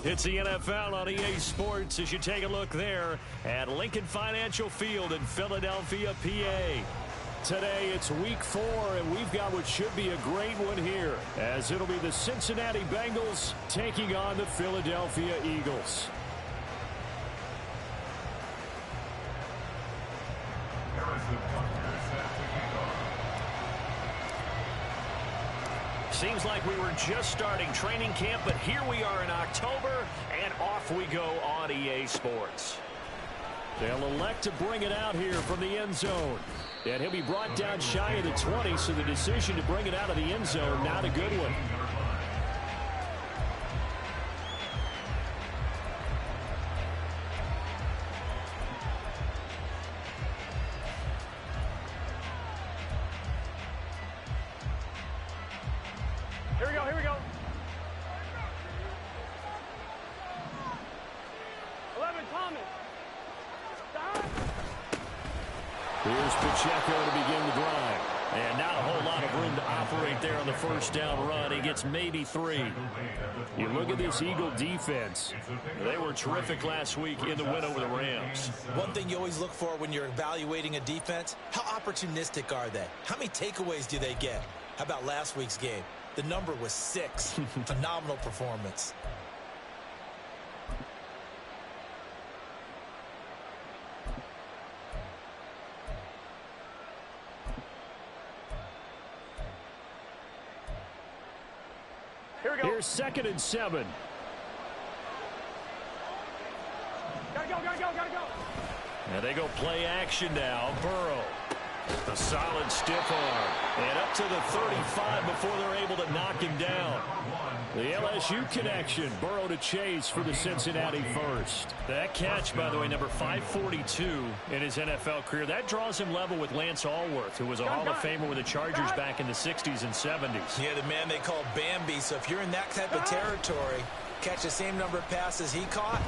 It's the NFL on EA Sports as you take a look there at Lincoln Financial Field in Philadelphia, PA. Today it's week 4, and we've got what should be a great one here, as it'll be the Cincinnati Bengals taking on the Philadelphia Eagles. Seems like we were just starting training camp, but here we are in October, and off we go on EA Sports. They'll elect to bring it out here from the end zone. And he'll be brought down shy of the 20, so the decision to bring it out of the end zone, not a good one. Here we go. 11, Thomas. Stop. Here's Pacheco to begin the drive. And not a whole lot of room to operate there on the first down run. He gets maybe 3. You look at this Eagle defense. They were terrific last week in the win over the Rams. One thing you always look for when you're evaluating a defense, how opportunistic are they? How many takeaways do they get? How about last week's game? The number was 6. Phenomenal performance. Here we go. Here's 2nd and 7. Gotta go. And they go play action now. Burrow. A solid stiff arm. And up to the 35 before they're able to knock him down. The LSU connection. Burrow to Chase for the Cincinnati first. That catch, by the way, number 542 in his NFL career. That draws him level with Lance Allworth, who was a Hall of Famer with the Chargers back in the 60s and 70s. Yeah, the man they call Bambi. So if you're in that type of territory, catch the same number of passes he caught,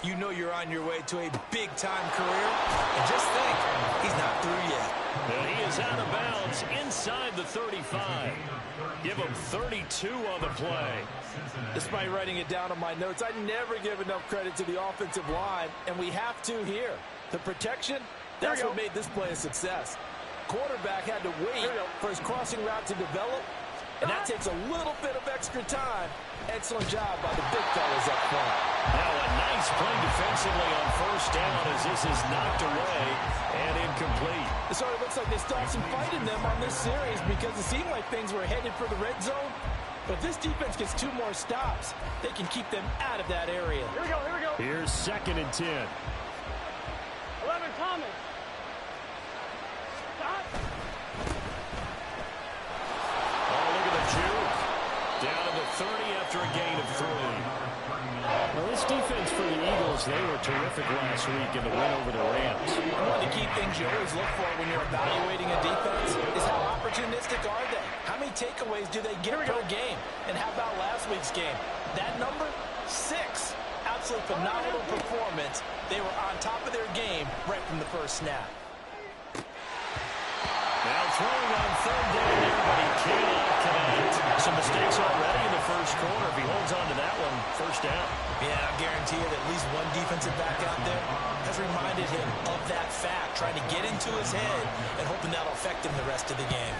you know you're on your way to a big-time career. And just think, he's not through yet. And he is out of bounds inside the 35. Give him 32 on the play. Despite writing it down on my notes, I never give enough credit to the offensive line, and we have to here. The protection, that's what made this play a success. Quarterback had to wait for his crossing route to develop, and that takes a little bit of extra time. Excellent job by the big fellas up front. Now a nice play defensively on first down as this is knocked away and incomplete. It sort of looks like they still have some fight in them on this series because it seemed like things were headed for the red zone. But this defense gets 2 more stops. They can keep them out of that area. Here we go. Here's 2nd and 10. 11, Thomas. Stop. Oh, look at the juke. Down to the 30 after a gain of 3. Well, this defense for the Eagles, they were terrific last week in the win over the Rams. One of the key things you always look for when you're evaluating a defense is how opportunistic are they? How many takeaways do they get per game? And how about last week's game? That number, 6. Absolutely phenomenal performance. They were on top of their game right from the first snap. Now throwing on 3rd down there, but he cannot connect. Some mistakes already in the first quarter. If he holds on to that one, first down. Yeah, I guarantee you that at least one defensive back out there has reminded him of that fact, trying to get into his head and hoping that'll affect him the rest of the game.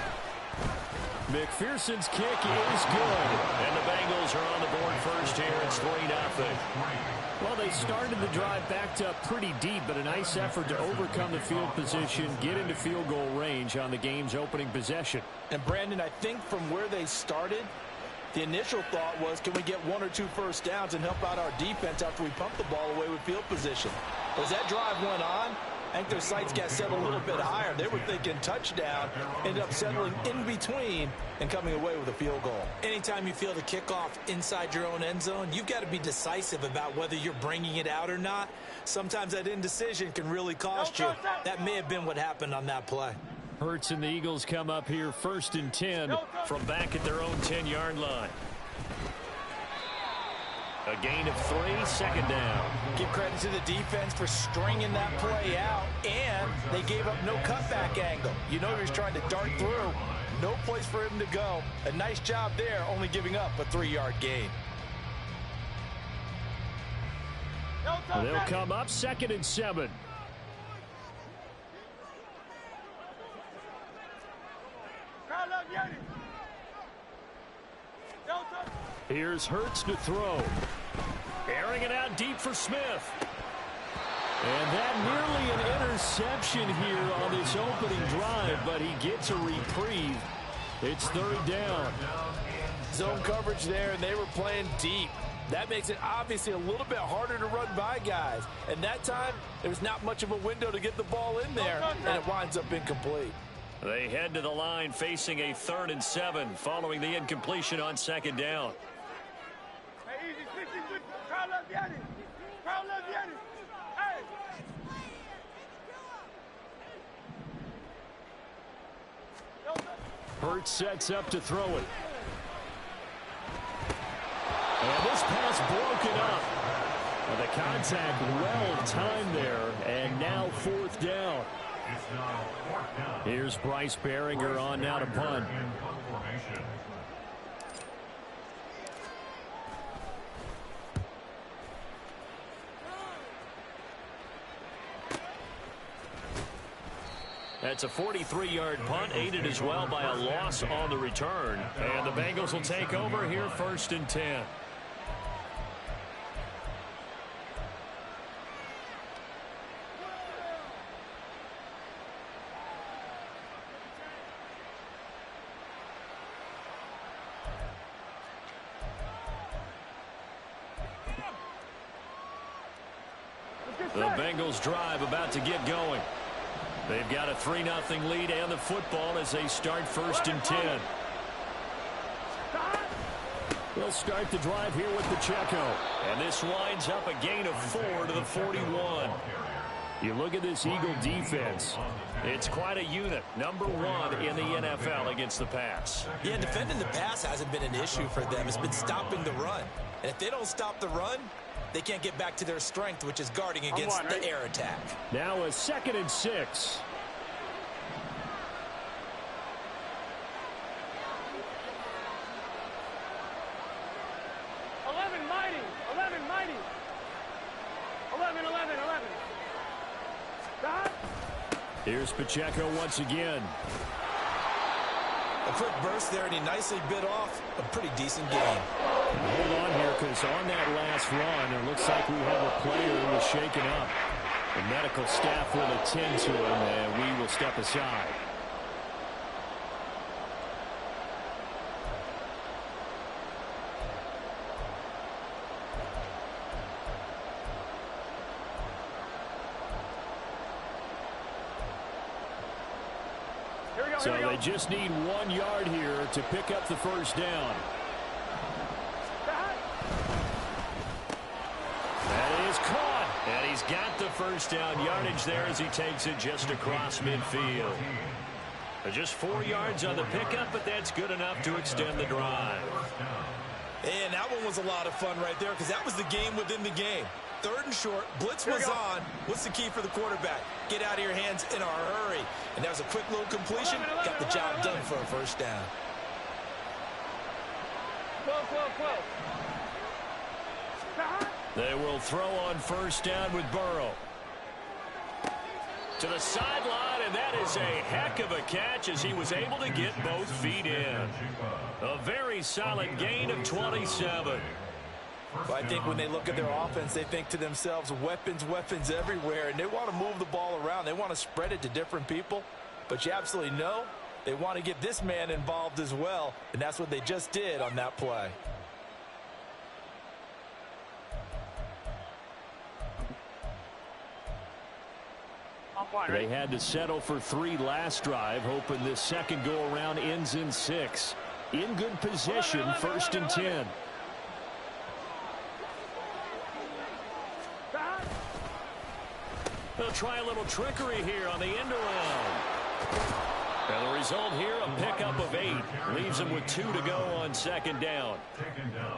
McPherson's kick is good, and the Bengals are on the board first here. It's 3-0. Well, they started the drive backed up pretty deep, but a nice effort to overcome the field position, get into field goal range on the game's opening possession. And Brandon, I think from where they started, the initial thought was, can we get 1 or 2 first downs and help out our defense after we pump the ball away with field position? But as that drive went on, I think their sights got set a little bit higher. They were thinking touchdown, ended up settling in between and coming away with a field goal. Anytime you feel the kickoff inside your own end zone, you've got to be decisive about whether you're bringing it out or not. Sometimes that indecision can really cost you. That may have been what happened on that play. Hurts and the Eagles come up here 1st and 10 from back at their own 10-yard line. A gain of 3, 2nd down. Give credit to the defense for stringing that play out, and they gave up no cutback angle. You know he was trying to dart through. No place for him to go. A nice job there, only giving up a 3-yard gain. They'll come up 2nd and 7. Here's Hurts to throw. Airing it out deep for Smith. And that nearly an interception here on this opening drive, but he gets a reprieve. It's 3rd down. Zone coverage there, and they were playing deep. That makes it obviously a little bit harder to run by guys. And that time, there was not much of a window to get the ball in there, and it winds up incomplete. They head to the line facing a 3rd and 7 following the incompletion on 2nd down. Hurts sets up to throw it. And this pass broken up. Well, the contact well timed there, and now 4th down. Here's Bryce Behringer on now to punt. That's a 43-yard punt, aided as well by a loss on the return. And the Bengals will take over here 1st and 10. The Bengals drive about to get going. They've got a 3-0 lead and the football as they start 1st and 10. They'll start the drive here with Pacheco. And this winds up a gain of 4 to the 41. You look at this Eagle defense. It's quite a unit. Number 1 in the NFL against the pass. Yeah, defending the pass hasn't been an issue for them. It's been stopping the run. And if they don't stop the run, they can't get back to their strength, which is guarding against the air attack. Now a 2nd and 6. Here's Pacheco once again. A quick burst there, and he nicely bit off a pretty decent game. Hold on here, because on that last run, it looks like we have a player who was shaken up. The medical staff will attend to him, and we will step aside. So they just need 1 yard here to pick up the 1st down. That is caught. And he's got the 1st down yardage there as he takes it just across midfield. Just 4 yards on the pickup, but that's good enough to extend the drive. And that one was a lot of fun right there because that was the game within the game. 3rd and short, blitz was on. What's the key for the quarterback? Get out of your hands in a hurry. And that was a quick little completion. Got the job done for a 1st down. 12. They will throw on 1st down with Burrow. To the sideline, and that is a heck of a catch as he was able to get both feet in. A very solid gain of 27. But I think when they look at their offense, they think to themselves, weapons everywhere, and they want to move the ball around. They want to spread it to different people, but you absolutely know they want to get this man involved as well, and that's what they just did on that play. They had to settle for 3 last drive, hoping this second go-around ends in 6. In good position, 1st and 10. They'll try a little trickery here on the end around. And the result here, a pickup of 8. Leaves them with 2 to go on 2nd down.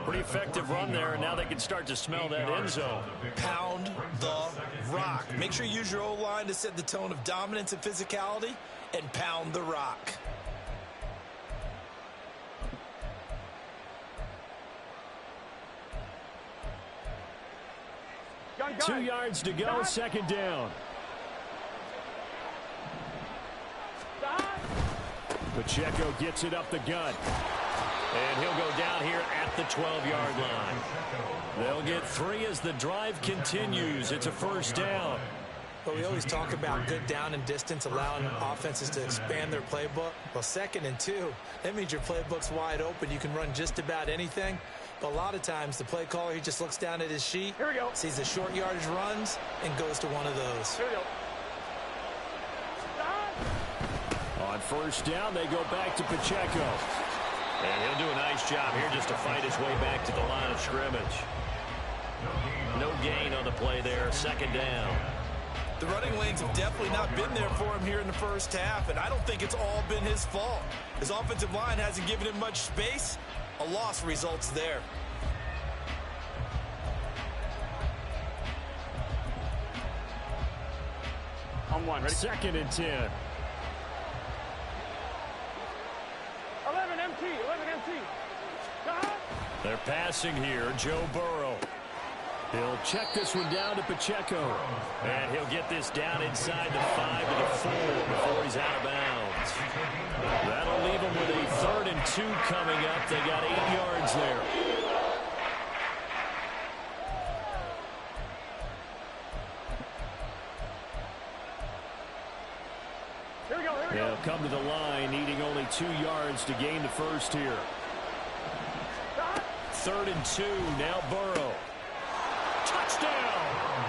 Pretty effective run there, and now they can start to smell that end zone. Pound the rock. Make sure you use your O-line to set the tone of dominance and physicality, and pound the rock. Go. gun. 2 yards to go, second down. Pacheco gets it up the gut. And he'll go down here at the 12-yard line. They'll get 3 as the drive continues. It's a first down. But we always talk about good down and distance, allowing offenses to expand their playbook. Well, 2nd and 2, that means your playbook's wide open. You can run just about anything. But a lot of times, the play caller, he just looks down at his sheet, sees the short yardage runs, and goes to one of those. Here we go. On first down, they go back to Pacheco. And he'll do a nice job here just to fight his way back to the line of scrimmage. No gain on the play there, second down. The running lanes have definitely not been there for him here in the first half, and I don't think it's all been his fault. His offensive line hasn't given him much space. A loss results there. On 1, ready? 2nd and 10. 11 MT, 11 MT. They're passing here, Joe Burrow. He'll check this one down to Pacheco. And he'll get this down inside the 5 to the 4 before he's out of bounds. That'll leave him with a 3rd and 2 coming up. They got 8 yards there. Here we go, here we They'll go. come to the line, needing only 2 yards to gain the first here. 3rd and 2, now Burrow. Touchdown!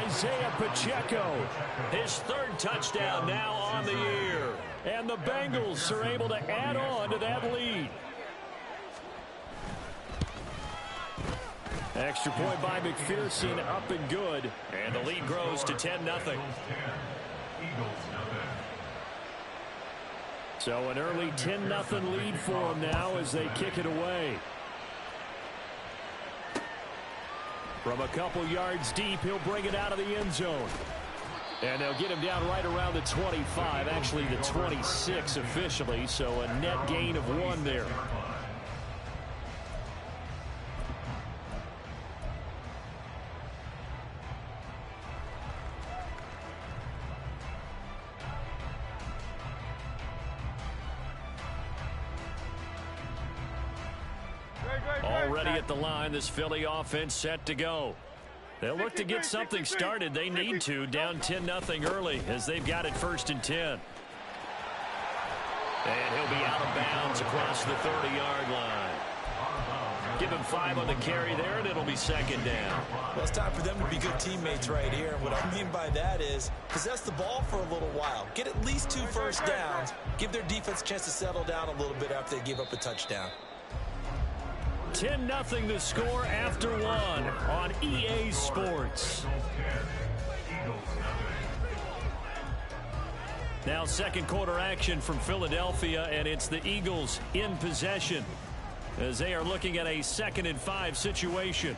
Isaiah Pacheco, his 3rd touchdown now on the year. And the Bengals are able to add on to that lead. Extra point by McPherson, up and good. And the lead grows to 10-0. So an early 10-0 lead for them now as they kick it away. From a couple yards deep, he'll bring it out of the end zone. And they'll get him down right around the 25, actually the 26 officially, so a net gain of 1 there. Already at the line, this Philly offense set to go. They'll look to get something started. They need to, down 10-0 early as they've got it 1st and 10. And he'll be out of bounds across the 30-yard line. Give him 5 on the carry there, and it'll be 2nd down. Well, it's time for them to be good teammates right here. And what I mean by that is possess the ball for a little while. Get at least 2 first downs. Give their defense a chance to settle down a little bit after they give up a touchdown. 10-0 the score after 1 on EA Sports. Now 2nd quarter action from Philadelphia, and it's the Eagles in possession as they are looking at a 2nd and 5 situation.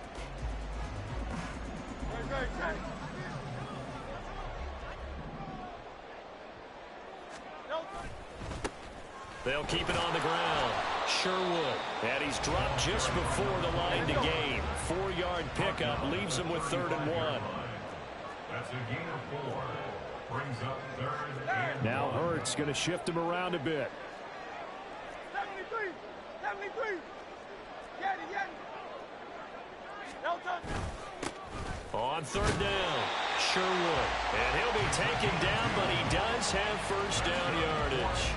They'll keep it on the ground. Sherwood. And he's dropped just before the line to gain. 4-yard pickup leaves him with 3rd and 1. That's a gain of 4. Brings up 3rd and 1. Now Hurts going to shift him around a bit. 73, 73. Get it. No touch. On 3rd down, Sherwood. And he'll be taken down, but he does have first down yardage.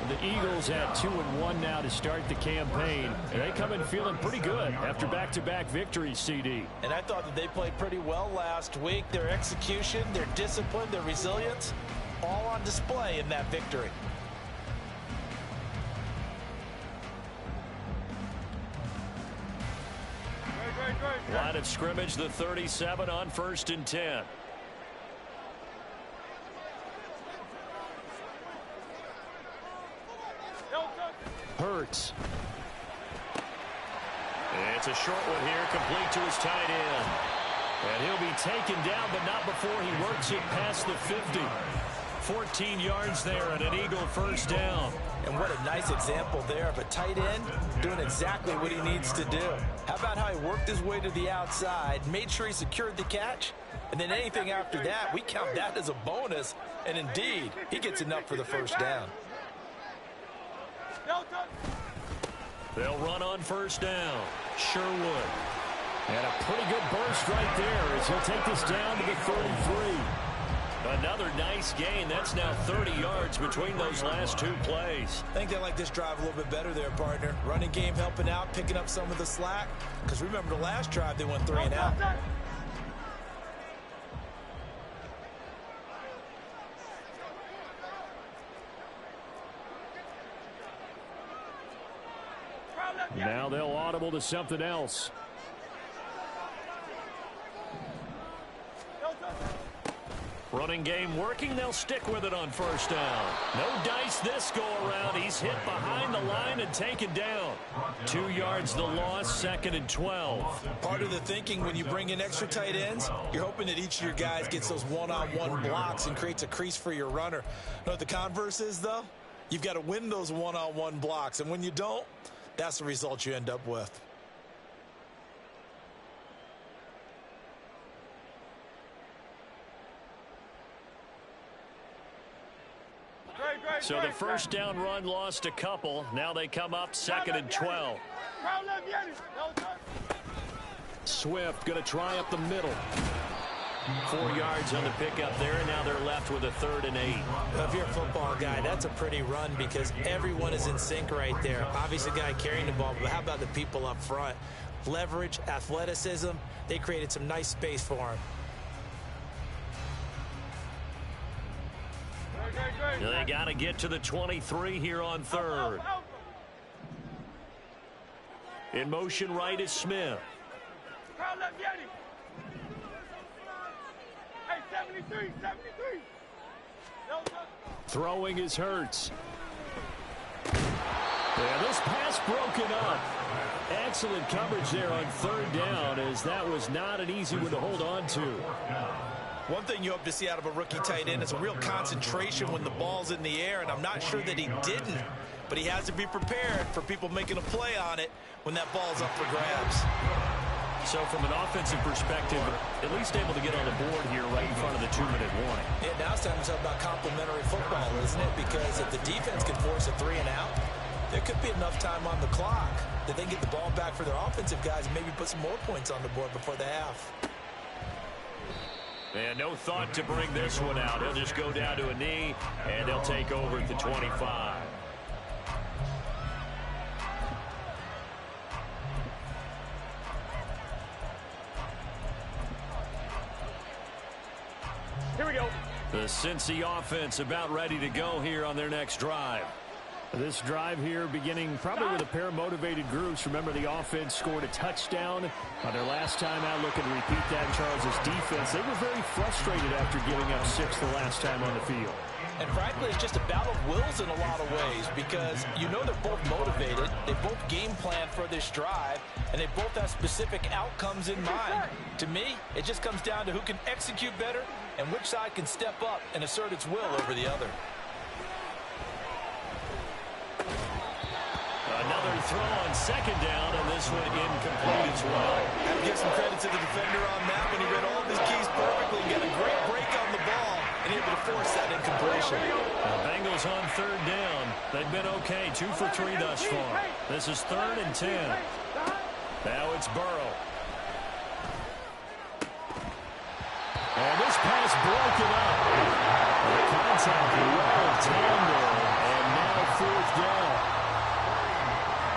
The Eagles at 2-1 now to start the campaign. And they come in feeling pretty good after back-to-back victories, CD. And I thought that they played pretty well last week. Their execution, their discipline, their resilience, all on display in that victory. Great. Line of scrimmage, the 37 on 1st and 10. Hurts. It's a short one here, complete to his tight end. And he'll be taken down, but not before he works it past the 50. 14 yards there and an Eagle first down. And what a nice example there of a tight end doing exactly what he needs to do. How about how he worked his way to the outside, made sure he secured the catch, and then anything after that, we count that as a bonus. And indeed, he gets enough for the first down. They'll run on first down. Sherwood. And a pretty good burst right there as he'll take this down to the 33. Another nice gain. That's now 30 yards between those last two plays. I think they like this drive a little bit better there, partner. Running game helping out, picking up some of the slack. Because remember the last drive, they went 3 and out. Now they'll audible to something else. Running game working. They'll stick with it on first down. No dice this go around. He's hit behind the line and taken down. 2 yards the loss, 2nd and 12. Part of the thinking when you bring in extra tight ends, you're hoping that each of your guys gets those one-on-one blocks and creates a crease for your runner. You know what the converse is, though? You've got to win those one-on-one blocks, and when you don't, that's the result you end up with. So the first down run lost a couple. Now they come up 2nd and 12. Swift going to try up the middle. 4 yards on the pickup there, and now they're left with a 3rd and 8. Well, if you're a football guy, that's a pretty run because everyone is in sync right there. Obviously, the guy carrying the ball, but how about the people up front? Leverage, athleticism, they created some nice space for him. They got to get to the 23 here on 3rd. In motion right is Smith. Throwing is Hurts. Yeah, this pass broken up. Excellent coverage there on 3rd down, as that was not an easy one to hold on to. One thing you hope to see out of a rookie tight end is a real concentration when the ball's in the air, and I'm not sure that he didn't, but he has to be prepared for people making a play on it when that ball's up for grabs. So from an offensive perspective, at least able to get on the board here right in front of the 2-minute warning. Yeah, now it's time to talk about complementary football, isn't it? Because if the defense can force a 3 and out, there could be enough time on the clock that they get the ball back for their offensive guys and maybe put some more points on the board before the half. And no thought to bring this one out. He'll just go down to a knee, and they'll take over at the 25. Here we go. The Cincy offense about ready to go here on their next drive. This drive here beginning probably with a pair of motivated groups. Remember, the offense scored a touchdown on their last time out. Looking to repeat that in Charles' defense. They were very frustrated after giving up 6 the last time on the field. And frankly, it's just a battle of wills in a lot of ways because you know they're both motivated. They both game plan for this drive, and they both have specific outcomes in mind. To me, it just comes down to who can execute better and which side can step up and assert its will over the other. Another throw on 2nd down, and this one incomplete as well. Have to give some credit to the defender on that when he read all of his keys perfectly and got a great break on the ball and able to force that incompletion. The Bengals on 3rd down. They've been okay, 2 for 3 thus far. This is 3rd and 10. Now it's Burrow. And this pass broken up. The contact well tender, and now 4th down.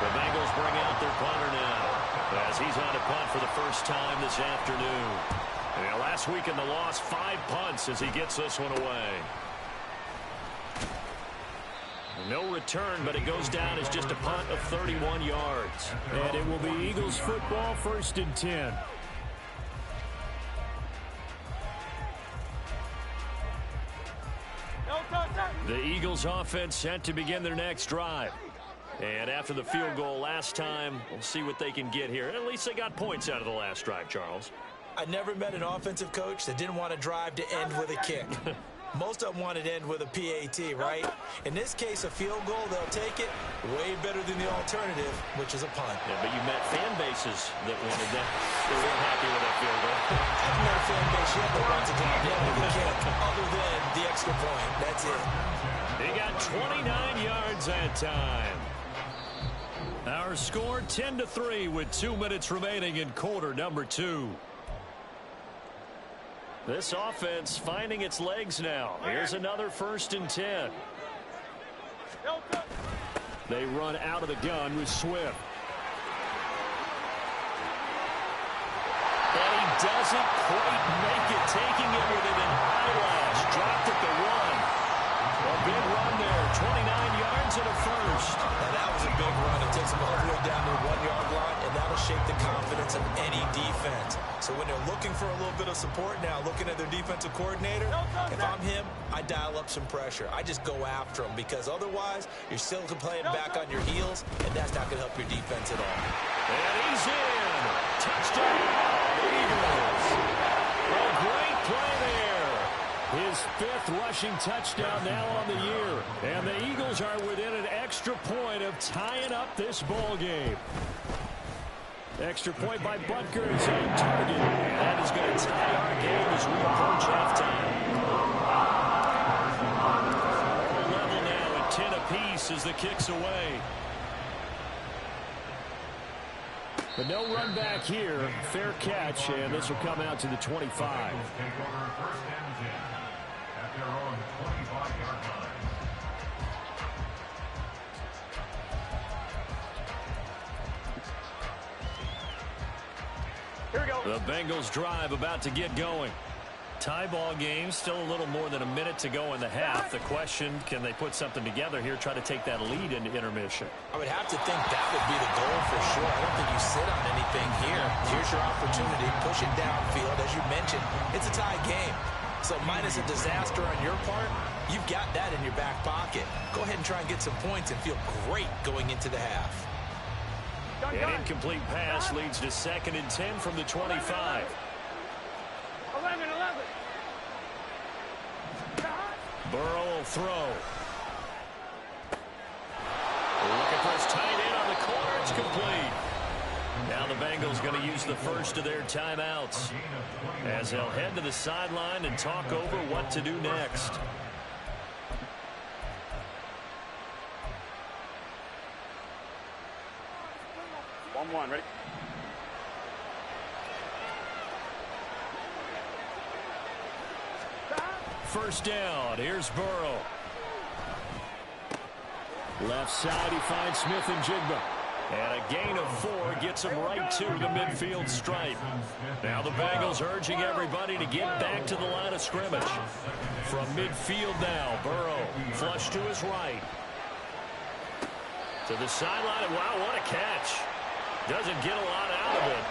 The Bengals bring out their punter now as he's on a punt for the first time this afternoon. And last week in the loss, 5 punts as he gets this one away. No return, but it goes down as just a punt of 31 yards. And it will be Eagles football, 1st and 10. The Eagles offense set to begin their next drive. And after the field goal last time, we'll see what they can get here. At least they got points out of the last drive, Charles. I never met an offensive coach that didn't want to drive to end with a kick. Most of them want it end with a PAT, right? In this case, a field goal, they'll take it way better than the alternative, which is a punt. Yeah, but you met fan bases that wanted that. They weren't happy with that field goal. I've met a fan base yet that wants to drop down with a kick, other than the extra point. That's it. He got 29 yards that time. Our score 10-3 with 2 minutes remaining in quarter number 2. This offense finding its legs now. Here's another 1st and 10. They run out of the gun with Swift. And he doesn't quite make it, taking it within an eyelash. Dropped at the 1. A big run there, 29 yards and a first. Now that was a big run. It takes them all the way down to the 1-yard line, and that'll shake the confidence of any defense. So when they're looking for a little bit of support now, looking at their defensive coordinator, if I'm him, I dial up some pressure. I just go after him, because otherwise you're still playing back on your heels, and that's not going to help your defense at all. And he's in. Touchdown, Eagles. A great play there. His 5th rushing touchdown now on the year. And the Eagles are within an extra point of tying up this ball game. Extra point by Butker is on target. And that is going to tie our game as we approach halftime. Level now at 10 apiece as the kick's away. But no run back here. Fair catch, and this will come out to the 25. Take over 1st and 10 at their own 25-yard line. Here we go. The Bengals drive about to get going. Tie ball game, still a little more than a minute to go in the half. The question, can they put something together here, try to take that lead into intermission? I would have to think that would be the goal for sure. I don't think you sit on anything here. Here's your opportunity. Push it downfield. As you mentioned, it's a tie game. So minus a disaster on your part, you've got that in your back pocket. Go ahead and try and get some points and feel great going into the half. An incomplete pass leads to 2nd and 10 from the 25. 11. Burrow will throw. Looking for his tight end on the corner. It's complete. Now the Bengals going to use the first of their timeouts as they'll head to the sideline and talk over what to do next. One, ready? First down. Here's Burrow. Left side, he finds Smith and Jigba. And a gain of 4 gets him right to the midfield stripe. Now the Bengals urging everybody to get back to the line of scrimmage. From midfield now, Burrow flush to his right. To the sideline, and wow, what a catch. Doesn't get a lot out of it,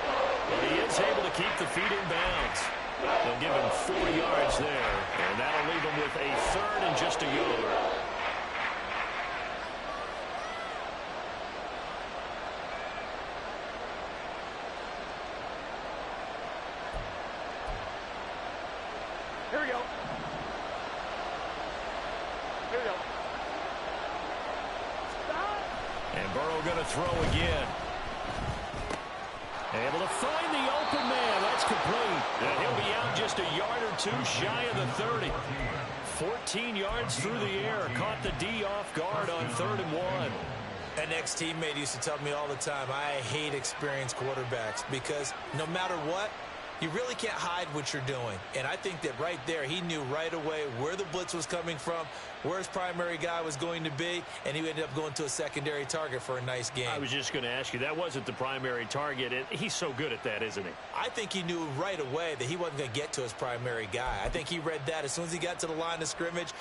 but he is able to keep the feet in bounds. They'll give him 4 yards there, and that'll leave him with a 3rd and just a yard. Here we go. And Burrow going to throw again. Able to find the open man. That's complete. And he'll be out just a yard or 2 shy of the 30. 14 yards through the air. Caught the D off guard on 3rd and 1. An ex-teammate used to tell me all the time, I hate experienced quarterbacks because no matter what, you really can't hide what you're doing. And I think that right there, he knew right away where the blitz was coming from, where his primary guy was going to be, and he ended up going to a secondary target for a nice game. I was just going to ask you, that wasn't the primary target, and he's so good at that, isn't he? I think he knew right away that he wasn't going to get to his primary guy. I think he read that as soon as he got to the line of scrimmage,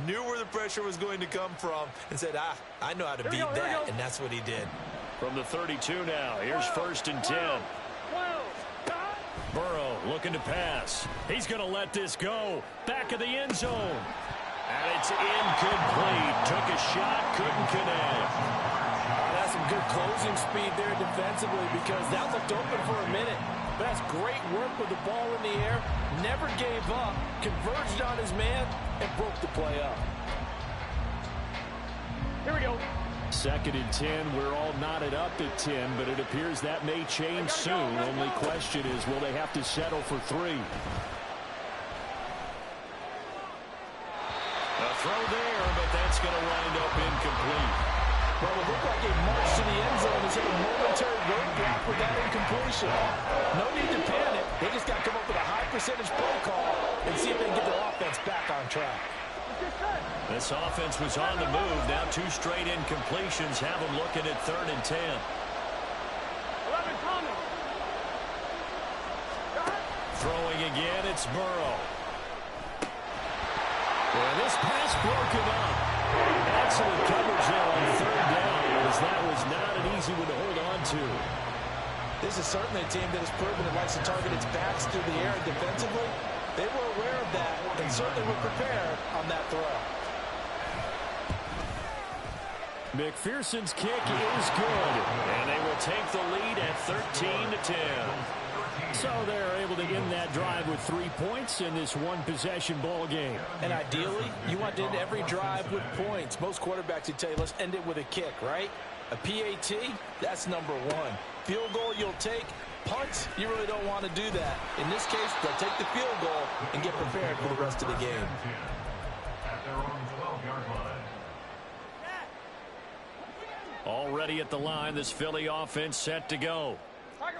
knew where the pressure was going to come from, and said, I know how to beat that, and that's what he did. From the 32 now, here's 1st and 10. Burrow looking to pass. He's going to let this go. Back of the end zone. And it's incomplete. Took a shot, couldn't connect. That's some good closing speed there defensively because that looked open for a minute. But that's great work with the ball in the air. Never gave up. Converged on his man and broke the play up. Here we go. 2nd and 10. We're all knotted up at 10, but it appears that may change soon. Only question is, will they have to settle for 3? A throw there, but that's going to wind up incomplete. Well, it looked like a march to the end zone has hit a momentary roadblock with that incompletion. No need to panic. They just got to come up with a high percentage play call and see if they can get their offense back on track. This offense was on the move. Now 2 straight incompletions have them looking at 3rd and 10. 11 coming. Throwing again, it's Burrow. And this pass broken up. Excellent coverage there on 3rd down, as that was not an easy one to hold on to. This is certainly a team that has proven it likes to target its backs through the air defensively. They were aware of that and certainly were prepared on that throw. McPherson's kick is good, and they will take the lead at 13-10. So they're able to end that drive with 3 points in this one-possession ball game. And ideally, you want to end every drive with points. Most quarterbacks would tell you, let's end it with a kick, right? A PAT, that's number 1. Field goal you'll take. Punts, you really don't want to do that. In this case, they'll take the field goal and get prepared for the rest of the game. At their own 12-yard line. Already at the line, this Philly offense set to go.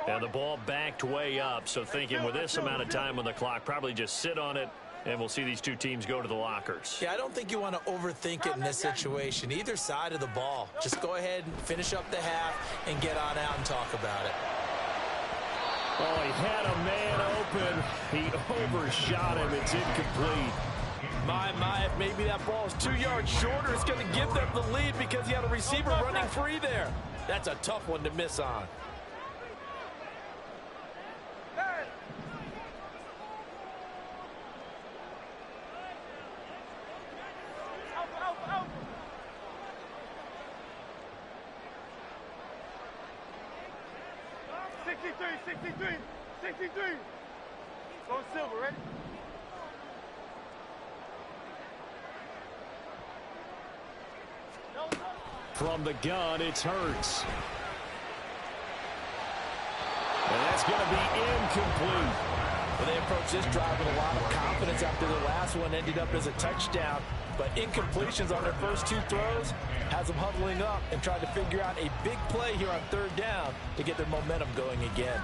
And the ball backed way up, so thinking with this amount of time on the clock, probably just sit on it, and we'll see these 2 teams go to the lockers. Yeah, I don't think you want to overthink it in this situation. Either side of the ball. Just go ahead and finish up the half and get on out and talk about it. Oh, he had a man open. He overshot him. It's incomplete. My, if maybe that ball is 2 yards shorter, it's going to give them the lead because he had a receiver running free there. That's a tough one to miss on. Go silver, ready? From the gun, it's Hurts. And that's going to be incomplete. Well, they approached this drive with a lot of confidence after the last one ended up as a touchdown. But incompletions on their first 2 throws has them huddling up and trying to figure out a big play here on 3rd down to get their momentum going again.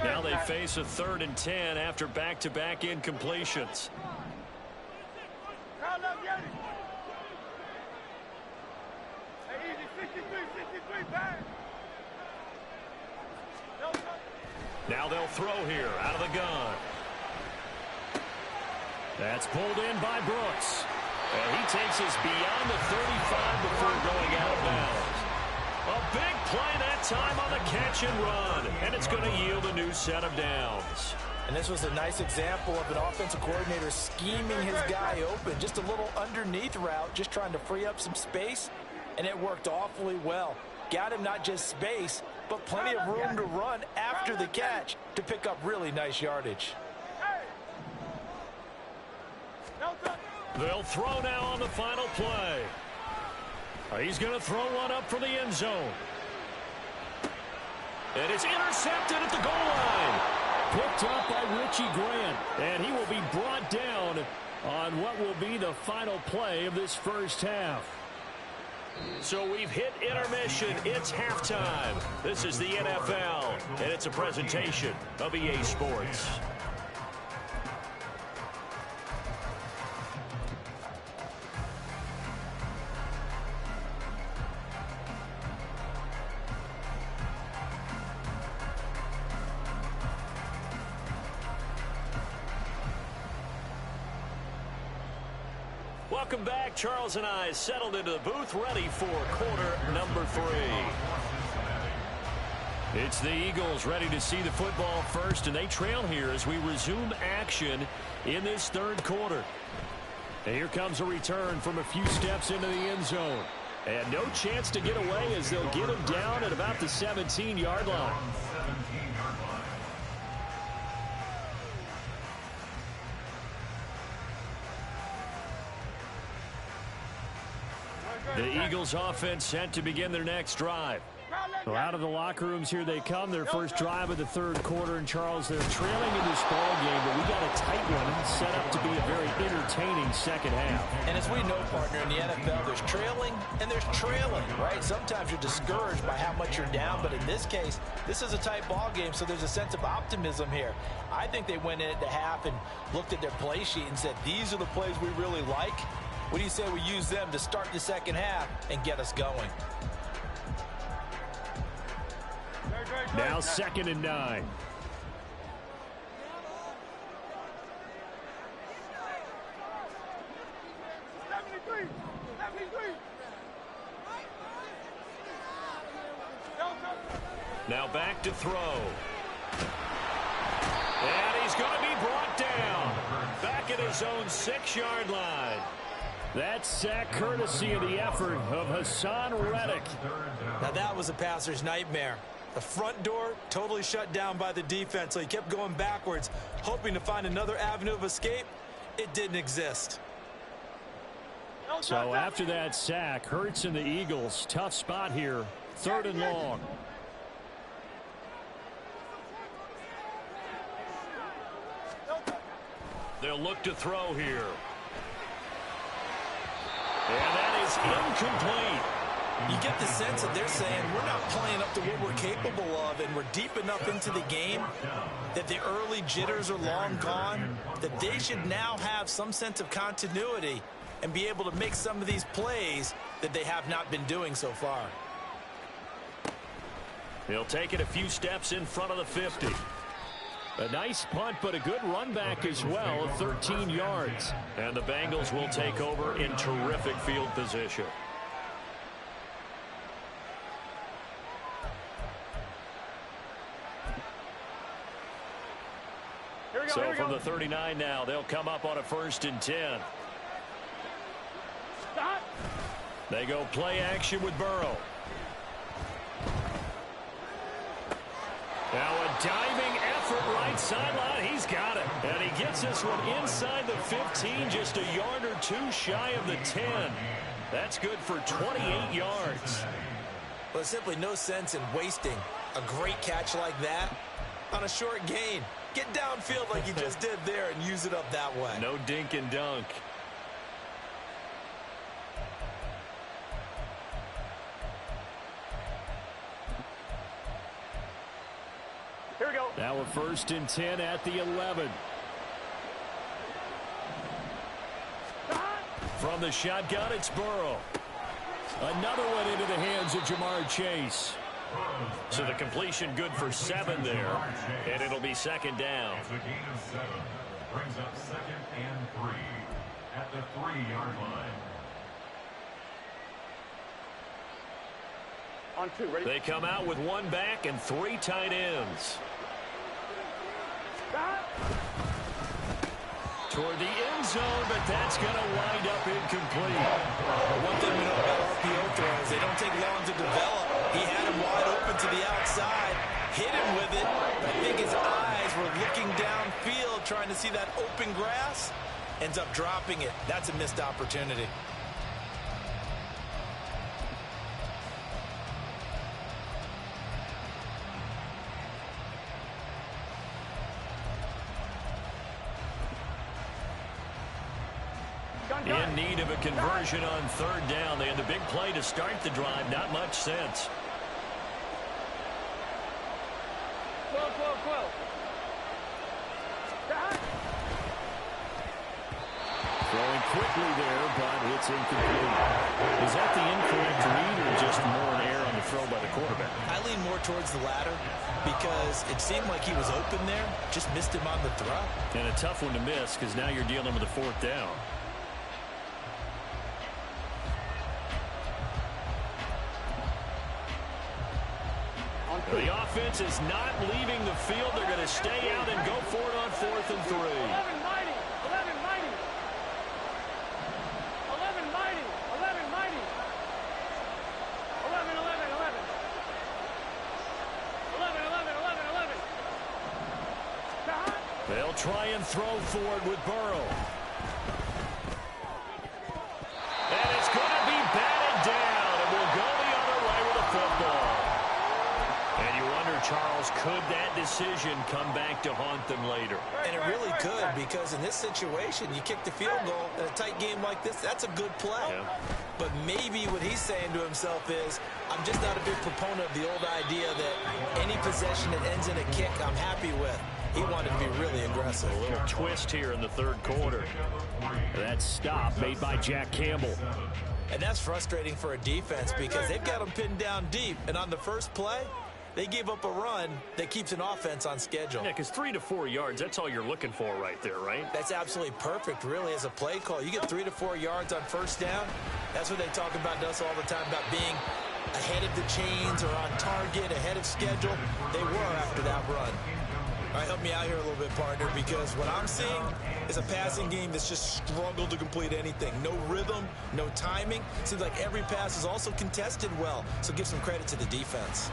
Now they face a 3rd and 10 after back-to-back incompletions. Now they'll throw here out of the gun. That's pulled in by Brooks. And he takes us beyond the 35 before going out of bounds. A big play that time on the catch and run. And it's going to yield a new set of downs. And this was a nice example of an offensive coordinator scheming his guy open. Just a little underneath route, just trying to free up some space. And it worked awfully well. Got him not just space, but plenty of room to run after the catch to pick up really nice yardage. They'll throw now on the final play. He's going to throw one up for the end zone. And it's intercepted at the goal line. Picked up by Richie Grant. And he will be brought down on what will be the final play of this first half. So we've hit intermission. It's halftime. This is the NFL, and it's a presentation of EA Sports. Welcome back. Charles and I settled into the booth, ready for quarter number 3. It's the Eagles ready to see the football first, and they trail here as we resume action in this third quarter. And here comes a return from a few steps into the end zone. And no chance to get away as they'll get him down at about the 17-yard line. The Eagles offense set to begin their next drive. Well, out of the locker rooms here they come. Their first drive of the third quarter. And, Charles, they're trailing in this ball game, but we got a tight one set up to be a very entertaining second half. And as we know, partner, in the NFL, there's trailing and there's trailing, right? Sometimes you're discouraged by how much you're down, but in this case, this is a tight ball game, so there's a sense of optimism here. I think they went in at the half and looked at their play sheet and said, these are the plays we really like. What do you say we use them to start the second half and get us going? Now 2nd and 9. Now back to throw. And he's going to be brought down. Back at his own 6-yard line. That sack courtesy of the effort of Hassan Reddick. Now that was a passer's nightmare. The front door totally shut down by the defense, so he kept going backwards, hoping to find another avenue of escape. It didn't exist. So after that sack, Hurts and the Eagles, tough spot here, 3rd and long. They'll look to throw here. And that is incomplete. You get the sense that they're saying we're not playing up to what we're capable of, and we're deep enough into the game that the early jitters are long gone, that they should now have some sense of continuity and be able to make some of these plays that they have not been doing so far. He'll take it a few steps in front of the 50. A nice punt, but a good run back as well, 13 yards. And the Bengals will take over in terrific field position. So from the 39 now, they'll come up on a 1st and 10. They go play action with Burrow. Now a diving effort right sideline. He's got it. And he gets this one inside the 15, just a yard or two shy of the 10. That's good for 28 yards. Well, there's simply no sense in wasting a great catch like that on a short gain. Get downfield like you just did there and use it up that way. No dink and dunk. Here we go. Now a 1st and 10 at the 11. From the shotgun, it's Burrow. Another one into the hands of Jamar Chase. So the completion good for 7 there, and it'll be 2nd down. It's a gain of 7. Brings up 2nd and 3 at the 3-yard line. On 2, ready? They come out with 1 back and 3 tight ends. Toward the end zone, but that's going to wind up incomplete. One thing we know about RPO throws, they don't take long to develop. He had him wide open to the outside, hit him with it. I think his eyes were looking downfield, trying to see that open grass. Ends up dropping it. That's a missed opportunity. In need of a conversion on 3rd down. They had the big play to start the drive. Not much sense. 12. Throwing quickly there, but it's incomplete. Is that the incorrect read or just more an error on the throw by the quarterback? I lean more towards the latter because it seemed like he was open there, just missed him on the throw. And a tough one to miss because now you're dealing with a 4th down. The offense is not leaving the field. They're going to stay out and go for it on 4th and 3. 11-90. They'll try and throw forward with Burrow. And it's going to be batted down, and we'll go the other way with the football. And you wonder, Charles, could that decision come back to haunt them later? And it really could, because in this situation, you kick the field goal in a tight game like this, that's a good play. Yeah. But maybe what he's saying to himself is, I'm just not a big proponent of the old idea that any possession that ends in a kick I'm happy with. He wanted to be really aggressive. A little twist here in the third quarter. That stop made by Jack Campbell. And that's frustrating for a defense because they've got them pinned down deep. And on the first play, they gave up a run that keeps an offense on schedule. Yeah, because 3 to 4 yards, that's all you're looking for right there, right? That's absolutely perfect, really, as a play call. You get 3 to 4 yards on first down. That's what they talk about to us all the time, about being ahead of the chains or on target, ahead of schedule. They were after that run. All right, help me out here a little bit, partner, because what I'm seeing is a passing game that's just struggled to complete anything. No rhythm, no timing. Seems like every pass is also contested well, so give some credit to the defense.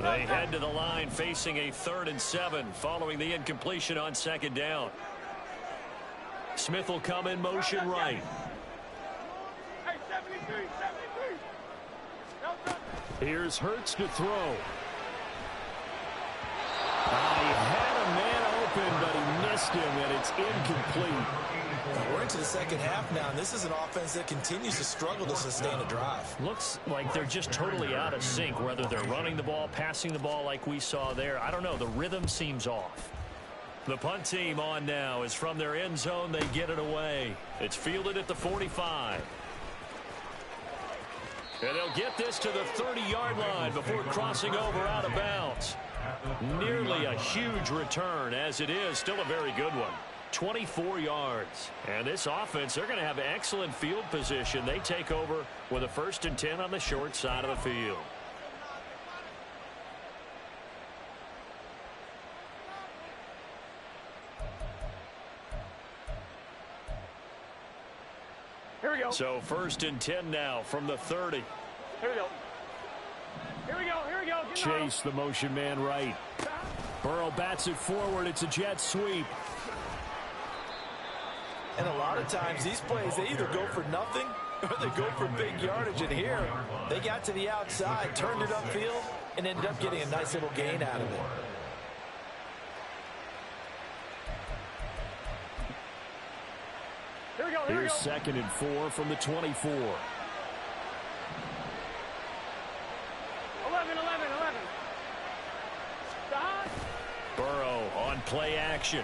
They head to the line facing a 3rd and 7 following the incompletion on 2nd down. Smith will come in motion right. Here's Hurts to throw. He had a man open, but he missed him, and it's incomplete. We're into the second half now, and this is an offense that continues to struggle to sustain a drive. Looks like they're just totally out of sync, whether they're running the ball, passing the ball like we saw there. I don't know. The rhythm seems off. The punt team on now is from their end zone. They get it away. It's fielded at the 45. And they'll get this to the 30-yard line before crossing over out of bounds. Nearly a huge return as it is. Still a very good one. 24 yards. And this offense, they're going to have excellent field position. They take over with a 1st and 10 on the short side of the field. Here we go. So 1st and 10 now from the 30. Here we go. Here we go. Here we go. Chase, the motion man right. Burrow bats it forward. It's a jet sweep. And a lot of times these plays, they either go for nothing or they go for big yardage. And here, they got to the outside, turned it upfield, and ended up getting a nice little gain out of it. Here we go. Here we Here's go. 2nd and 4 from the 24. 11, 11, 11. Stop. Burrow on play action.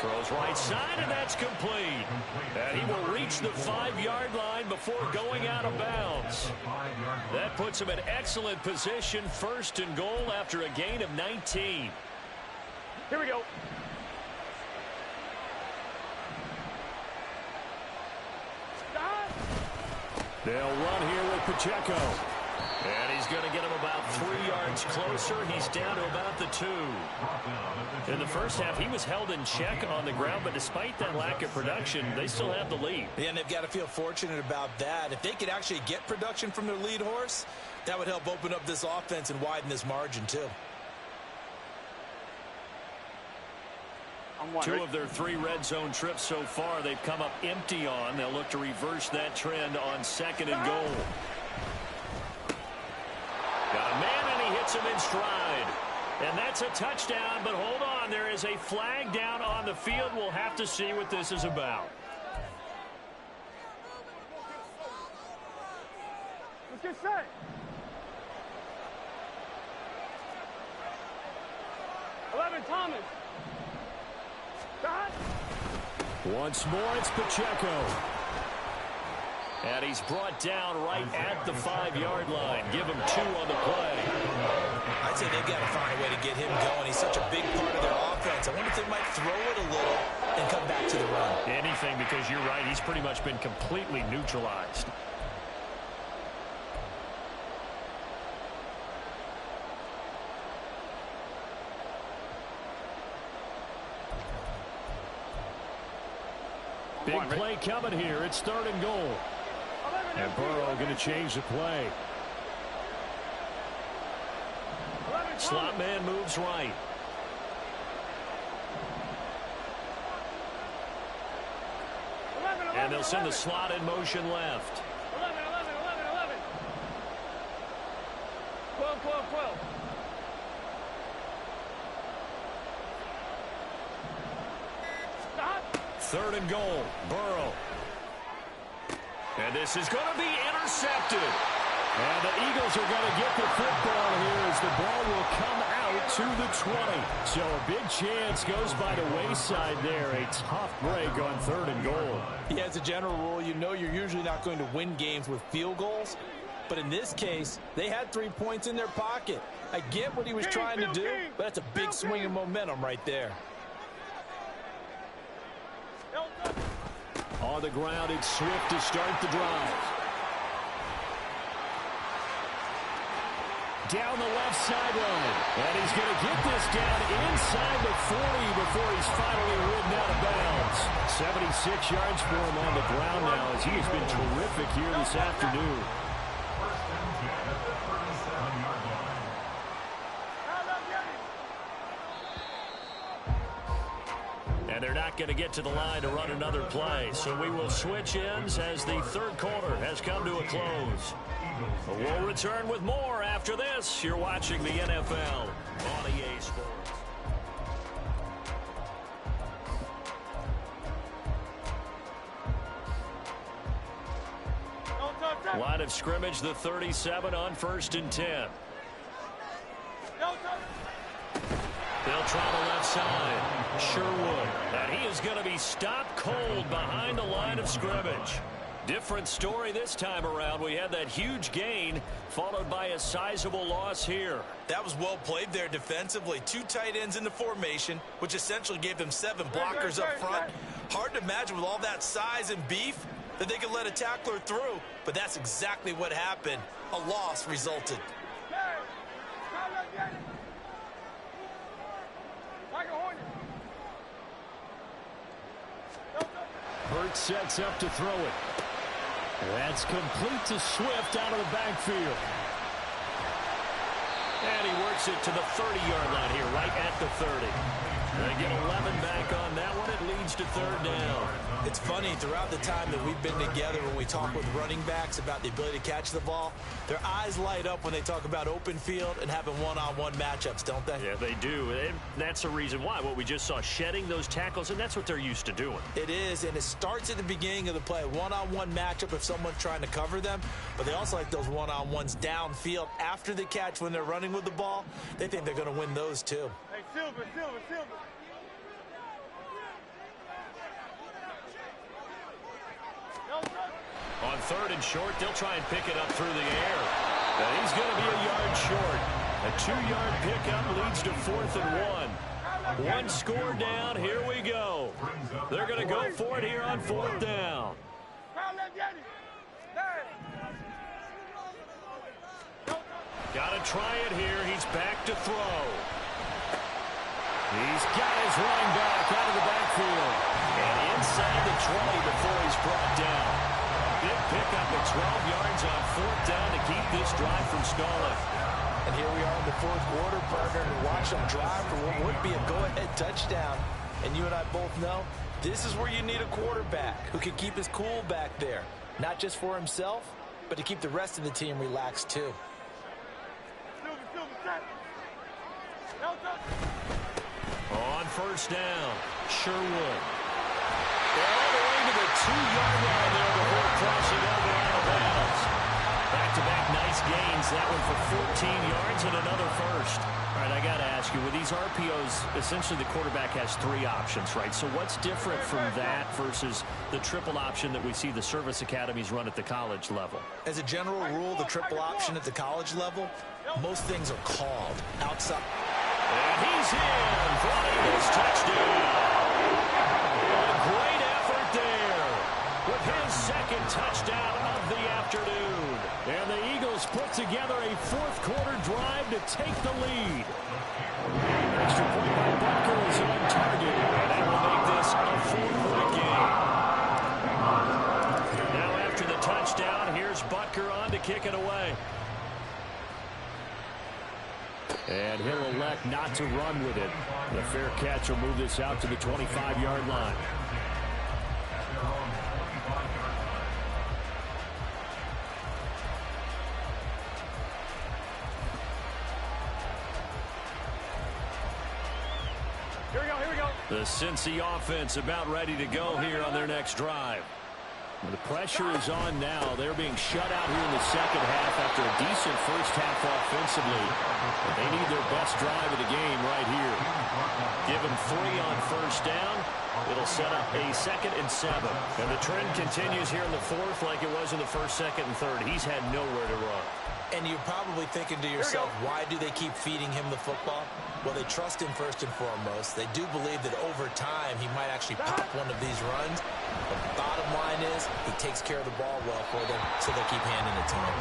Throws right side, and that's complete. And he will reach the 5-yard line before going out of bounds. That puts him in excellent position, 1st and goal after a gain of 19. Here we go. Stop. They'll run here with Pacheco. And he's going to get him about 3 yards closer. He's down to about the 2. In the first half, he was held in check on the ground, but despite that lack of production, they still have the lead. Yeah, and they've got to feel fortunate about that. If they could actually get production from their lead horse, that would help open up this offense and widen this margin, too. 2 of their 3 red zone trips so far, they've come up empty on. They'll look to reverse that trend on 2nd and goal. Got a man, and he hits him in stride. And that's a touchdown, but hold on. There is a flag down on the field. We'll have to see what this is about. Let's get set. Thomas. Stop. Once more, it's Pacheco. And he's brought down right at the 5-yard line. Give him 2 on the play. I'd say they've got to find a way to get him going. He's such a big part of their offense. I wonder if they might throw it a little and come back to the run. Anything, because you're right. He's pretty much been completely neutralized. Big play coming here. It's 3rd and goal. And Burrow going to change the play. Slot man moves right. And they'll send the slot in motion left. 11. 12. Stop. 3rd and goal. Burrow. And this is going to be intercepted. And the Eagles are going to get the football here as the ball will come out to the 20. So a big chance goes by the wayside there. A tough break on 3rd and goal. Yeah, as a general rule, you know you're usually not going to win games with field goals. But in this case, they had 3 points in their pocket. I get what he was trying to do, but that's a big swing of momentum right there. On the ground, it's Swift to start the drive. Down the left sideline. And he's going to get this down inside the 40 before he's finally ridden out of bounds. 76 yards for him on the ground now as he has been terrific here this afternoon. And they're not going to get to the line to run another play. So we will switch ends as the 3rd quarter has come to a close. We'll return with more after this. You're watching the NFL on EA Sports. Line of scrimmage, the 37 on 1st and 10. They'll try the left side. Sherwood. And he is going to be stopped cold behind the line of scrimmage. Different story this time around. We had that huge gain followed by a sizable loss here. That was well played there defensively. 2 tight ends in the formation, which essentially gave them 7 blockers up front. Hard to imagine with all that size and beef that they could let a tackler through, but that's exactly what happened. A loss resulted. Hurts sets up to throw it. That's complete to Swift out of the backfield. And he works it to the 30-yard line here, right at the 30. They get 11 back on that one. It leads to 3rd down. It's funny, throughout the time that we've been together, when we talk with running backs about the ability to catch the ball, their eyes light up when they talk about open field and having one-on-one matchups, don't they? Yeah, they do. And that's the reason why. What we just saw, shedding those tackles, and that's what they're used to doing. It is, and it starts at the beginning of the play. One-on-one matchup if someone's trying to cover them, but they also like those one-on-ones downfield after the catch when they're running with the ball. They think they're going to win those too. Hey, Silver. On 3rd and short, they'll try and pick it up through the air. And he's going to be a yard short. A 2-yard pickup leads to 4th and 1. 1 score down. Here we go. They're going to go for it here on 4th down. Got to try it here. He's back to throw. He's got his running back out of the backfield. And inside the 20 before he's brought down. Big pickup at 12 yards on 4th down to keep this drive from stalling. And here we are in the 4th quarter, partner, and watch them drive for what would be a go-ahead touchdown. And you and I both know this is where you need a quarterback who can keep his cool back there. Not just for himself, but to keep the rest of the team relaxed too. On 1st down, Sherwood. All the way to the 2-yard line there before crossing over out of bounds. Back-to-back nice gains. That one for 14 yards and another first. All right, I got to ask you, with these RPOs, essentially the quarterback has 3 options, right? So what's different from that versus the triple option that we see the service academies run at the college level? As a general rule, the triple option at the college level, most things are called outside. And he's in for an Eagles touchdown. A great effort there with his 2nd touchdown of the afternoon. And the Eagles put together a 4th quarter drive to take the lead. Extra point by Butker is on target. And that will make this a 4-point game. Now after the touchdown, here's Butker on to kick it away. And he'll elect not to run with it. The fair catch will move this out to the 25-yard line. Here we go. The Cincy offense about ready to go here on their next drive. The pressure is on now. They're being shut out here in the second half after a decent first half offensively. But they need their best drive of the game right here. Given 3 on first down, it'll set up a 2nd and 7. And the trend continues here in the 4th like it was in the 1st, 2nd, and 3rd. He's had nowhere to run. And you're probably thinking to yourself, why do they keep feeding him the football? Well, they trust him first and foremost. They do believe that over time he might actually pop one of these runs. But the bottom line is he takes care of the ball well for them, so they'll keep handing it to him.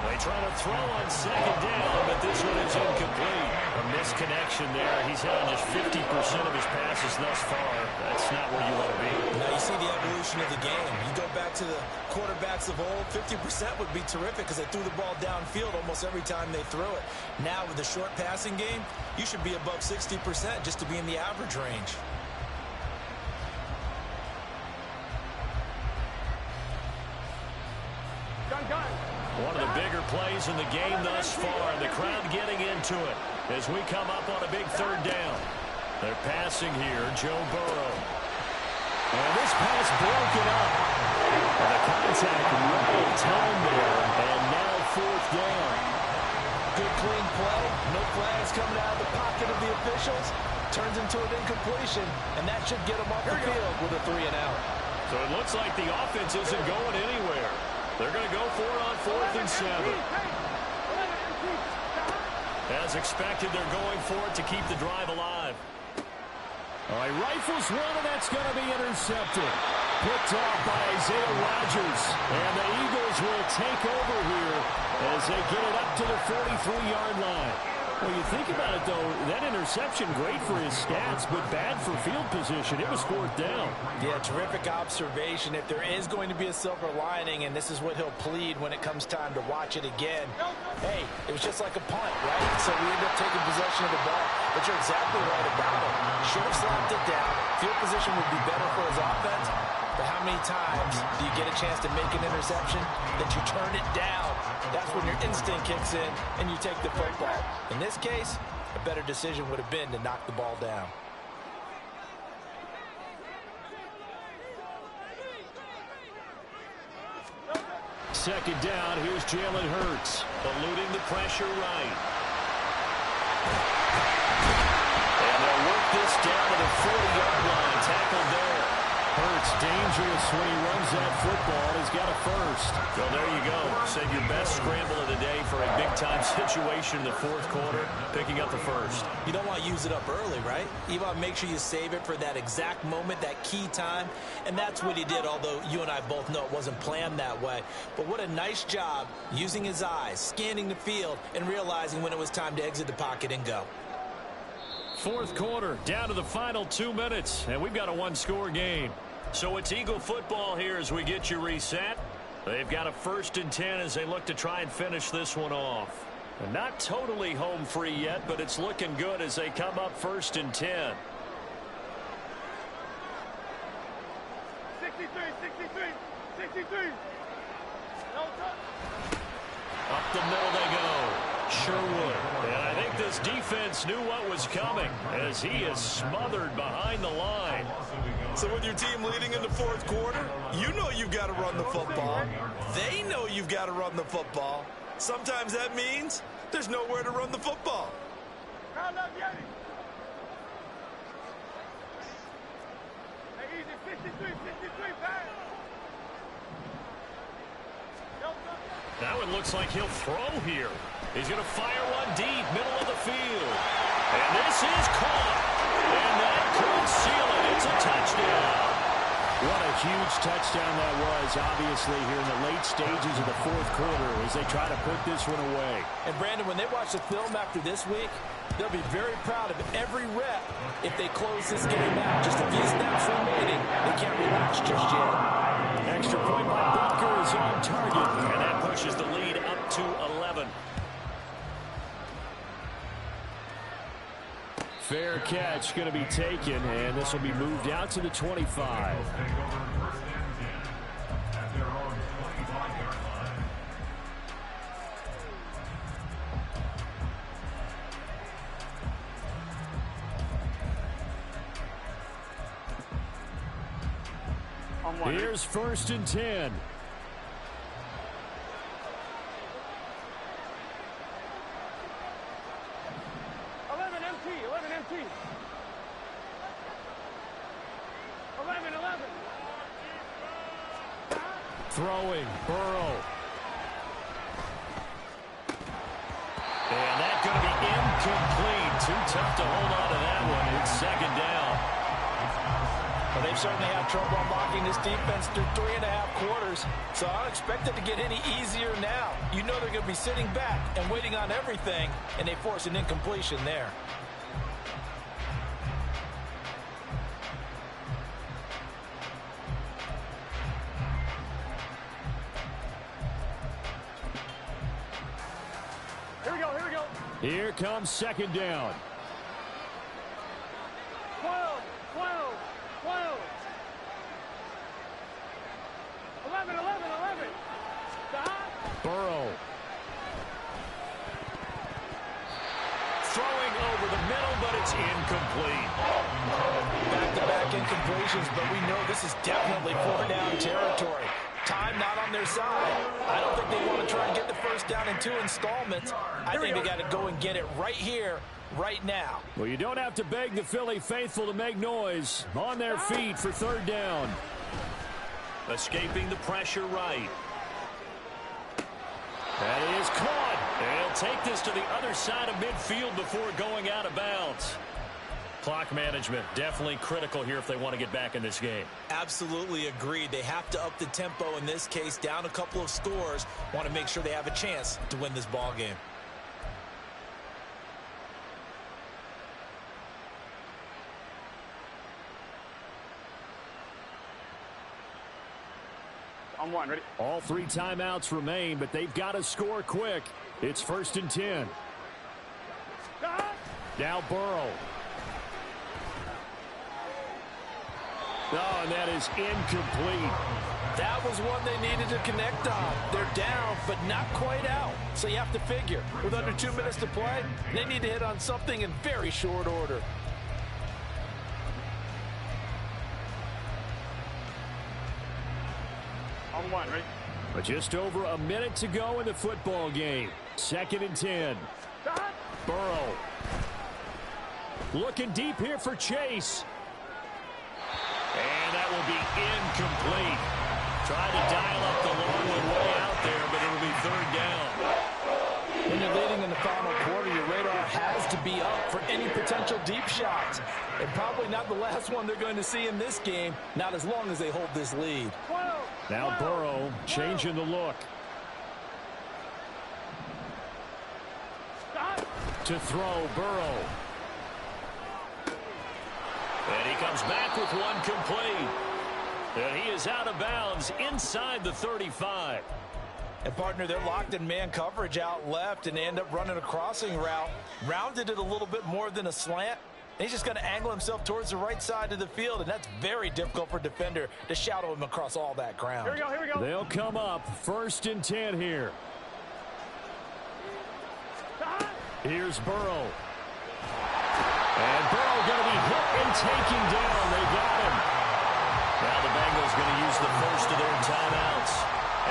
They try to throw on 2nd down, but this one is incomplete. A misconnection there. He's had just 50% of his passes thus far. That's not where you want to be. Now you see the evolution of the game. You go back to the quarterbacks of old, 50% would be terrific because they threw the ball downfield almost every time they threw it. Now with the short passing game, you should be above 60% just to be in the average range. One of the bigger plays in the game thus far, and the crowd getting into it as we come up on a big 3rd down. They're passing here, Joe Burrow. And this pass broken up. And the contact right on time there, and now 4th down. Good clean play. No flags coming out of the pocket of the officials. Turns into an incompletion, and that should get them off the field with a 3 and out. So it looks like the offense isn't going anywhere. They're going to go for it on 4th and 7. As expected, they're going for it to keep the drive alive. All right, rifles one, and that's going to be intercepted. Picked off by Isaiah Rodgers. And the Eagles will take over here as they get it up to the 43-yard line. Well, you think about it, though, that interception, great for his stats, but bad for field position. It was 4th down. Yeah, terrific observation. If there is going to be a silver lining, and this is what he'll plead when it comes time to watch it again, hey, it was just like a punt, right? So we end up taking possession of the ball. But you're exactly right about it. Should have slapped it down. Field position would be better for his offense. But how many times do you get a chance to make an interception that you turn it down? That's when your instinct kicks in and you take the football. In this case, a better decision would have been to knock the ball down. Second down, here's Jalen Hurts, eluding the pressure right. And they'll work this down to the 40-yard line, tackled there. Hurts dangerous when he runs that football. He's got a first. So there you go. Save your best scramble of the day for a big-time situation in the 4th quarter, picking up the first. You don't want to use it up early, right? You want to make sure you save it for that exact moment, that key time. And that's what he did, although you and I both know it wasn't planned that way. But what a nice job using his eyes, scanning the field, and realizing when it was time to exit the pocket and go. 4th quarter, down to the final 2 minutes, and we've got a 1-score game. So it's Eagle football here as we get you reset. They've got a 1st and 10 as they look to try and finish this one off. And not totally home free yet, but it's looking good as they come up 1st and 10. 63. Up the middle they go. Sherwood. And I think this defense knew what was coming as he is smothered behind the line. So with your team leading in the 4th quarter, you know you've got to run the football. They know you've got to run the football. Sometimes that means there's nowhere to run the football. Round up, Yeti. Hey, easy, 53, pass. Now it looks like he'll throw here. He's going to fire one deep, middle of the field. And this is caught. And that could seal it. It's a touchdown. What a huge touchdown that was, obviously, here in the late stages of the 4th quarter as they try to put this one away. And, Brandon, when they watch the film after this week, they'll be very proud of every rep if they close this game out. Just a few snaps remaining. They can't relax just yet. Extra point by Baker is on target. And that pushes the lead up to 11. Fair catch going to be taken, and this will be moved out to the 25. Here's 1st and 10. Throwing, Burrow. And that's going to be incomplete. Too tough to hold on to that one. It's 2nd down. Well, they've certainly had trouble unlocking this defense through 3.5 quarters, so I don't expect it to get any easier now. You know they're going to be sitting back and waiting on everything, and they force an incompletion there. Here comes 2nd down. 12, 12, 12. 11, 11, 11. Stop. Burrow. Throwing over the middle, but it's incomplete. Back-to-back incompletions, but we know this is definitely 4th down territory. Time not on their side. I don't think they want to try and get the 1st down in 2 installments. I think they got to go and get it right here, right now. Well, you don't have to beg the Philly faithful to make noise. On their feet for 3rd down. Escaping the pressure right. That is caught. They'll take this to the other side of midfield before going out of bounds. Clock management definitely critical here if they want to get back in this game. Absolutely agreed. They have to up the tempo in this case, down a couple of scores. Want to make sure they have a chance to win this ball game. On 1, ready? All 3 timeouts remain, but they've got to score quick. It's 1st and 10. Stop. Now Burrow. Oh, and that is incomplete. That was one they needed to connect on. They're down, but not quite out. So you have to figure, with under 2 minutes to play, they need to hit on something in very short order. On 1, ready? But just over a minute to go in the football game. 2nd and 10. Stop. Burrow. Looking deep here for Chase. And that will be incomplete. Tried to dial up the long one way out there, but it will be 3rd down. When you're leading in the final quarter, your radar has to be up for any potential deep shots. And probably not the last one they're going to see in this game, not as long as they hold this lead. 12, Now 12, Burrow changing the look. Stop. To throw, Burrow. And he comes back with one complete. And he is out of bounds inside the 35. And, partner, they're locked in man coverage out left, and they end up running a crossing route. Rounded it a little bit more than a slant. And he's just going to angle himself towards the right side of the field, and that's very difficult for a defender to shadow him across all that ground. Here we go, here we go. They'll come up 1st and 10 here. Stop. Here's Burrow. And Burrow going to be hit and taken down. They got him. Now the Bengals going to use the first of their timeouts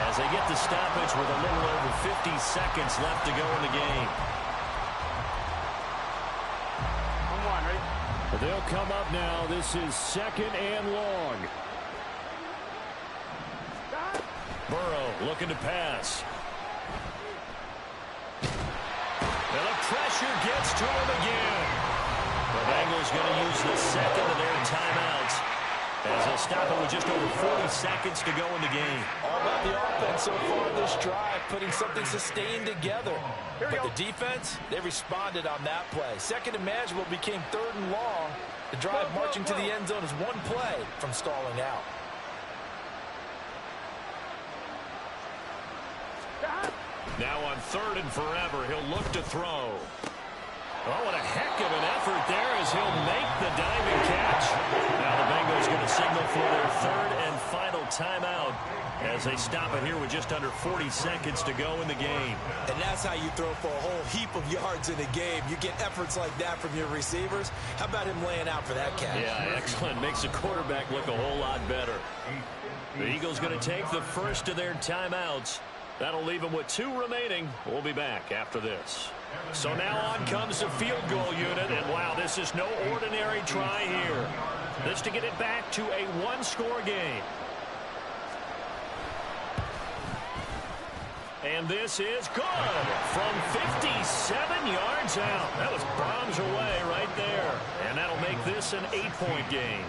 as they get the stoppage with a little over 50 seconds left to go in the game. On 1, ready? But they'll come up now. This is 2nd and long. Stop. Burrow looking to pass. And the pressure gets to him again. The Bengals going to use the 2nd of their timeouts as they'll stop it with just over 40 seconds to go in the game. All about the offense so far this drive, putting something sustained together. But the defense, they responded on that play. 2nd and manageable became 3rd and long. The drive marching to the end zone is one play from stalling out. Now on 3rd and forever, he'll look to throw. Oh, what a heck of an effort there as he'll make the diving catch. Now the Bengals going to signal for their third and final timeout as they stop it here with just under 40 seconds to go in the game. And that's how you throw for a whole heap of yards in a game. You get efforts like that from your receivers. How about him laying out for that catch? Yeah, excellent. Makes the quarterback look a whole lot better. The Eagles going to take the first of their timeouts. That'll leave them with 2 remaining. We'll be back after this. So now on comes the field goal unit. And, wow, this is no ordinary try here. This to get it back to a 1-score game. And this is good from 57 yards out. That was bombs away right there. And that'll make this an 8-point game.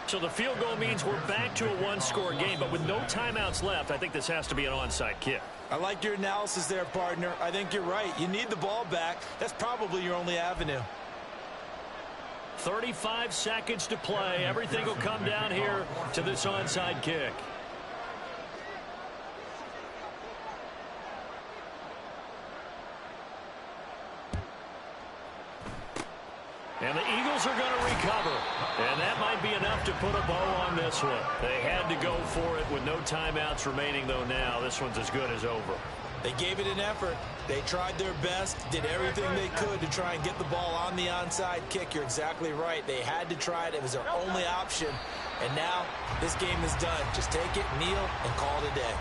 So the field goal means we're back to a 1-score game. But with no timeouts left, I think this has to be an onside kick. I like your analysis there, partner. I think you're right. You need the ball back. That's probably your only avenue. 35 seconds to play. Everything will come down here to this onside kick. And the Eagles are going to recover. And that might be enough to put a bow on this one. They had to go for it with no timeouts remaining, though now. This one's as good as over. They gave it an effort. They tried their best, did everything they could to try and get the ball on the onside kick. You're exactly right. They had to try it. It was their only option. And now this game is done. Just take it, kneel, and call it a day.